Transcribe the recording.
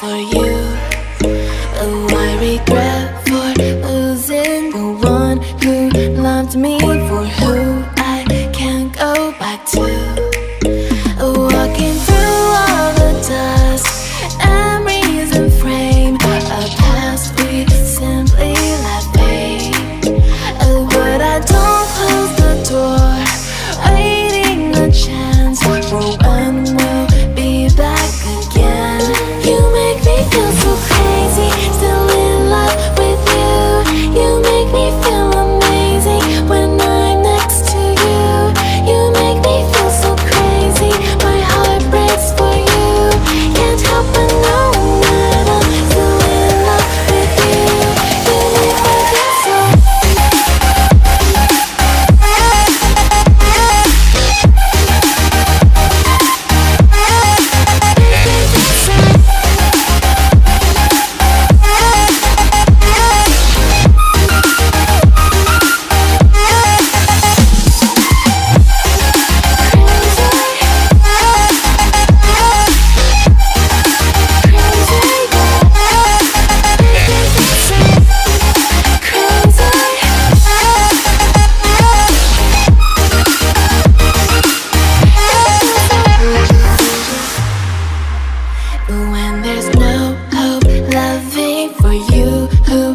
for you. Oh, I regret for losing the one who loved me, for who I can't go back to. Walking through all the dust, memories and frame, a past we simply let fade. But I don't close the door, waiting a chance for when we'll be back again. You make me feel so crazy, still in love with you. You make me feel amazing when I'm next to you. You make me feel so crazy, my heart breaks for you. Can't help but know that I'm still in love with you. You make me feel so. When there's no hope, loving for you who